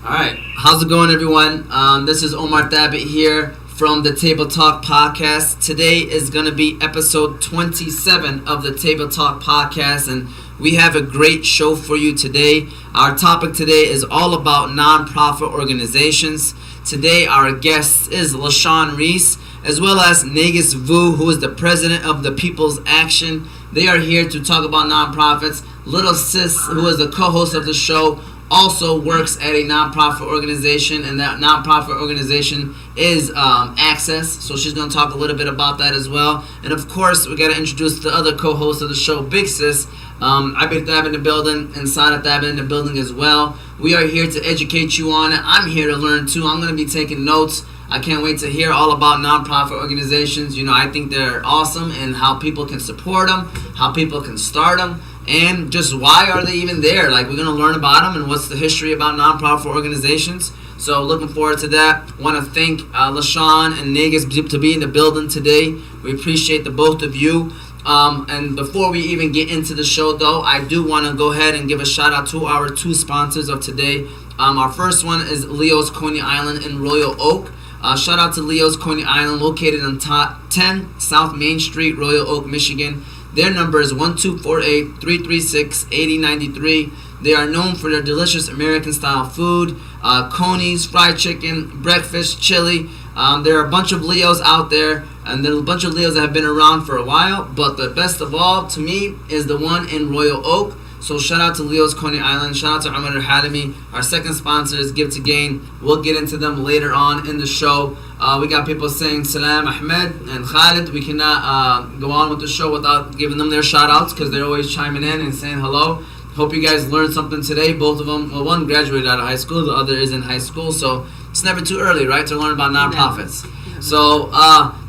Alright, how's it going, everyone? This is Omar Thabit here from the Table Talk Podcast. Today is going to be episode 27 of the Table Talk Podcast, and we have a great show for you today. Our topic today is all about nonprofit organizations. Today, our guest is LaShawn Reece, as well as Negus Vu, who is the president of the People's Action. They are here to talk about nonprofits. Little Sis, who is the co-host of the show, also works at a nonprofit organization, and that nonprofit organization is Access. So she's going to talk a little bit about that as well. And of course, we got to introduce the other co-host of the show, Big Sis. I've been in the building, and Sada Thab in the building as well. We are here to educate you on it. I'm here to learn too. I'm going to be taking notes. I can't wait to hear all about nonprofit organizations. You know, I think they're awesome, and how people can support them, how people can start them, and just why are they even there. Like, we're going to learn about them and what's the history about nonprofit organizations. So looking forward to that. Want to thank LaShawn and Negus to be in the building today. We appreciate the both of you. And before we even get into the show, though, I do want to go ahead and give a shout out to our two sponsors of today. Our first one is Leo's Coney Island in Royal Oak. Shout out to Leo's Coney Island, located on 10 South Main Street, Royal Oak, Michigan. Their number is 1248-336-8093. They are known for their delicious American-style food, conies, fried chicken, breakfast, chili. There are a bunch of Leos out there, and there are a bunch of Leos that have been around for a while, but the best of all, to me, is the one in Royal Oak. So shout out to Leo's Coney Island. Shout out to Umar Hadami. Our second sponsor is Give to Gain. We'll get into them later on in the show. We got people saying Salam Ahmed and Khalid. We cannot go on with the show without giving them their shout outs, because they're always chiming in and saying hello. Hope you guys learned something today. Both of them, well, one graduated out of high school, the other is in high school. So it's never too early, right, to learn about nonprofits. So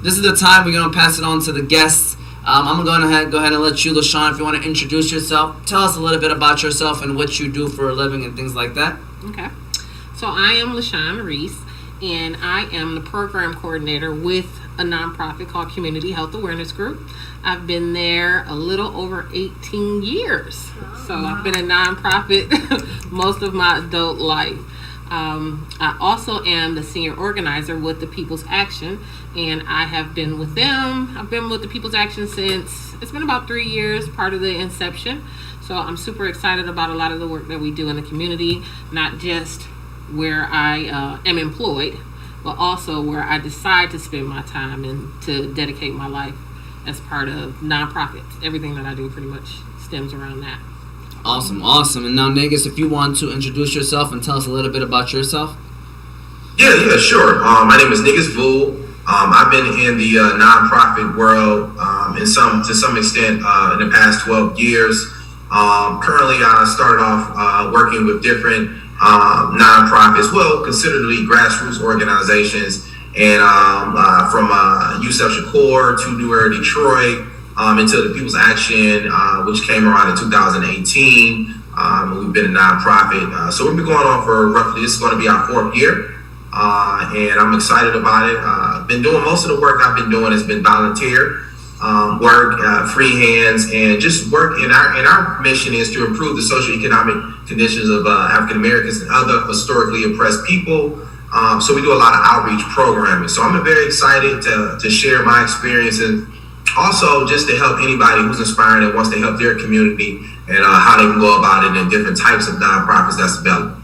this is the time we're going to pass it on to the guests. I'm going to go ahead and let you, LaShawn, if you want to introduce yourself. Tell us a little bit about yourself and what you do for a living and things like that. Okay. So I am LaShawn Reece, and I am the program coordinator with a nonprofit called Community Health Awareness Group. I've been there a little over 18 years. So I've been a nonprofit most of my adult life. I also am the senior organizer with the People's Action, and I have been with them. I've been with the People's Action since, it's been about 3 years, part of the inception. So I'm super excited about a lot of the work that we do in the community, not just where I am employed, but also where I decide to spend my time and to dedicate my life as part of nonprofits. Everything that I do pretty much stems around that. Awesome. And now, Negus, if you want to introduce yourself and tell us a little bit about yourself. Yeah, sure. My name is Negus Vu. I've been in the nonprofit world to some extent in the past 12 years. Currently, I started off working with different nonprofits, well, considerably grassroots organizations, and from Yusef Shakur to New Era Detroit, into the People's Action, which came around in 2018. We've been a nonprofit. So we've been going on for roughly, this is going to be our 4th year. And I'm excited about it. I've been doing, most of the work I've been doing has been volunteer work, free hands, and just work. And our mission is to improve the socioeconomic conditions of African Americans and other historically oppressed people. So we do a lot of outreach programming. So I'm very excited to share my experiences. Also, just to help anybody who's inspiring and wants to help their community, and how they can go about it, and different types of nonprofits that's available.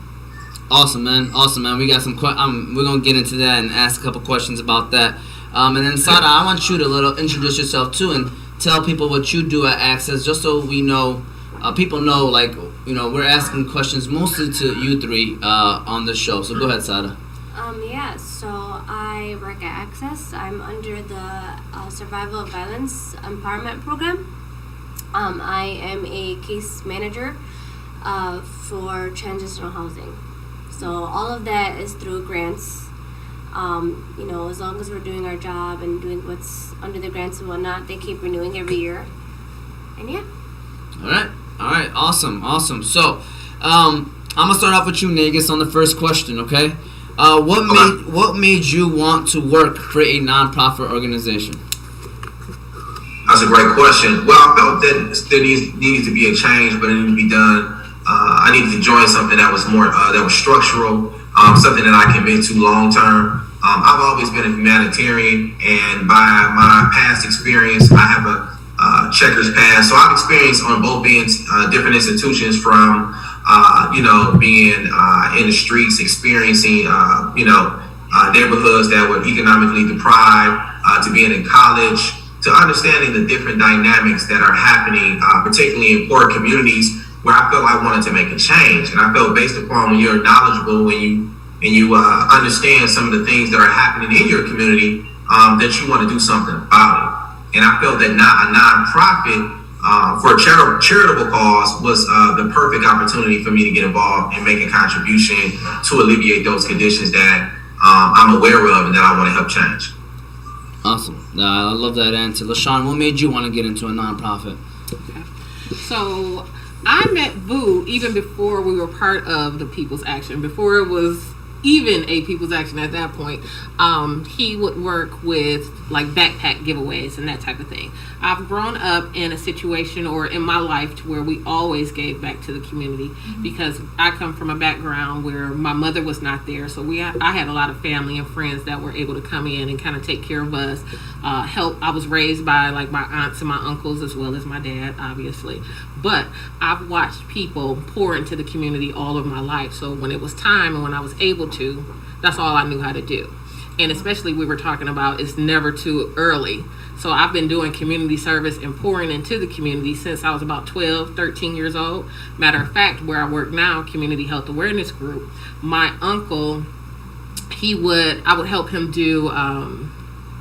Awesome, man. We got some. We're gonna get into that and ask a couple questions about that. And then Sada, I want you to introduce yourself too, and tell people what you do at Access, just so we know, people know, like, you know, we're asking questions mostly to you three on the show. So go ahead, Sada. So I work at Access. I'm under the Survival of Violence Empowerment Program. I am a case manager for transitional housing. So all of that is through grants. As long as we're doing our job and doing what's under the grants and whatnot, they keep renewing every year. And yeah. All right. Awesome. So I'm gonna start off with you, Negus, on the first question. Okay. What made you want to work for a nonprofit organization? That's a great question. Well, I felt that there needed to be a change, but it needed to be done. I needed to join something that was more that was structural, something that I commit to long term. I've always been a humanitarian, and by my past experience, I have a checkers past. So I've experienced on both ends different institutions from being in the streets, experiencing neighborhoods that were economically deprived, to being in college, to understanding the different dynamics that are happening, particularly in poor communities where I felt I wanted to make a change. And I felt based upon when you're knowledgeable, when you understand some of the things that are happening in your community, that you want to do something about it. And I felt that a nonprofit for a charitable cause was the perfect opportunity for me to get involved and make a contribution to alleviate those conditions that I'm aware of and that I want to help change. Awesome. I love that answer. LaShawn, what made you want to get into a nonprofit? Okay. So I met Vu even before we were part of the People's Action, before it was even a People's Action at that point. He would work with like backpack giveaways and that type of thing. I've grown up in a situation or in my life to where we always gave back to the community, because I come from a background where my mother was not there, so I had a lot of family and friends that were able to come in and kind of take care of us, help. I was raised by like my aunts and my uncles as well as my dad, obviously, but I've watched people pour into the community all of my life. So when it was time and when I was able to, that's all I knew how to do. And especially we were talking about it's never too early. So I've been doing community service and pouring into the community since I was about 12, 13 years old. Matter of fact, where I work now, Community Health Awareness Group, my uncle, I would help him do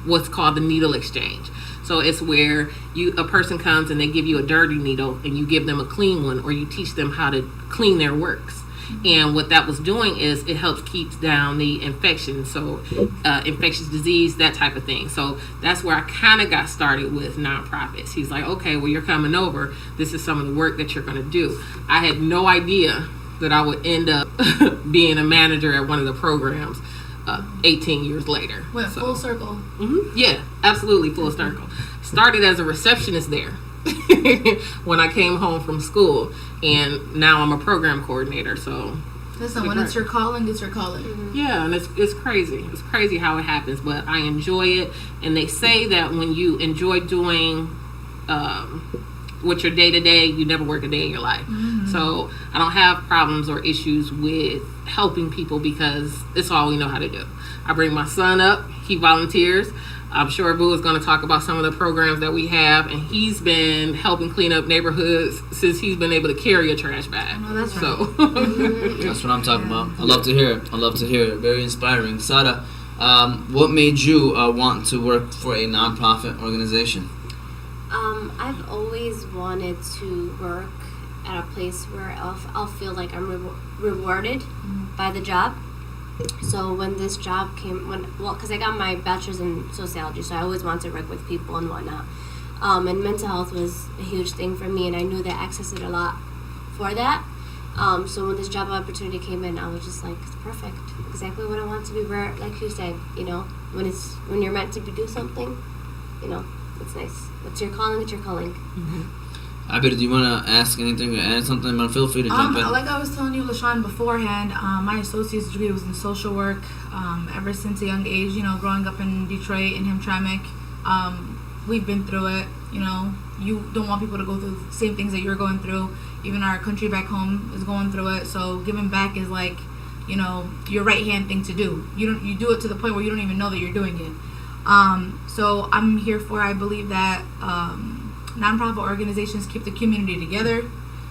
what's called the needle exchange. So it's where a person comes and they give you a dirty needle and you give them a clean one, or you teach them how to clean their works. And what that was doing is it helps keep down the infection, so infectious disease, that type of thing. So that's where I kind of got started with nonprofits. He's like, okay, well, you're coming over. This is some of the work that you're going to do. I had no idea that I would end up being a manager at one of the programs 18 years later. Went full circle. Mm-hmm. Yeah, absolutely full circle. Started as a receptionist there when I came home from school, and now I'm a program coordinator. So listen, when it's your calling, it's your calling. Mm-hmm. Yeah, and it's crazy. It's crazy how it happens, but I enjoy it. And they say that when you enjoy doing what's your day to day, you never work a day in your life. Mm-hmm. So I don't have problems or issues with helping people because it's all we know how to do. I bring my son up, he volunteers. I'm sure Vu is going to talk about some of the programs that we have, and he's been helping clean up neighborhoods since he's been able to carry a trash bag. Oh, that's so. right. That's what I'm talking about. I love to hear it. Very inspiring. Sada, what made you want to work for a nonprofit organization? I've always wanted to work at a place where I'll feel like I'm rewarded by the job. So when this job came, because I got my bachelor's in sociology, so I always wanted to work with people and whatnot. And mental health was a huge thing for me, and I knew that I accessed it a lot for that. So when this job opportunity came in, I was just like, it's perfect, exactly what I want to be. Where, like you said, when you're meant to do something, it's nice. What's your calling? It's your calling. Mm-hmm. Abir, do you want to ask anything or add something? But feel free to jump in. Like I was telling you, LaShawn, beforehand, my associate's degree was in social work. Ever since a young age, growing up in Detroit in Hamtramck, we've been through it. You don't want people to go through the same things that you're going through. Even our country back home is going through it. So giving back is like, your right hand thing to do. You do it to the point where you don't even know that you're doing it. So I'm here for, I believe that nonprofit organizations keep the community together.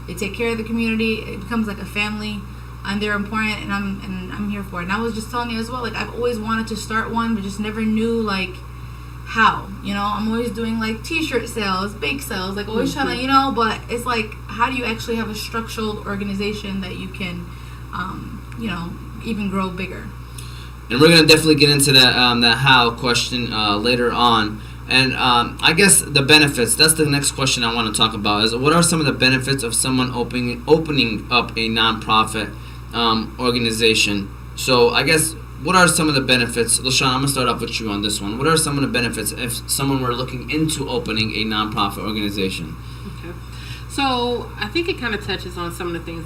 They take care of the community. It becomes like a family, and they're important. And I'm here for it. And I was just telling you as well, like I've always wanted to start one, but just never knew like how. I'm always doing like T-shirt sales, bake sales, like always trying to, But it's like, how do you actually have a structured organization that you can, even grow bigger? And we're gonna definitely get into that how question later on. And I guess the benefits, that's the next question I want to talk about, is what are some of the benefits of someone opening up a nonprofit organization? So I guess, what are some of the benefits? LaShawn, I'm going to start off with you on this one. What are some of the benefits if someone were looking into opening a nonprofit organization? Okay. So I think it kind of touches on some of the things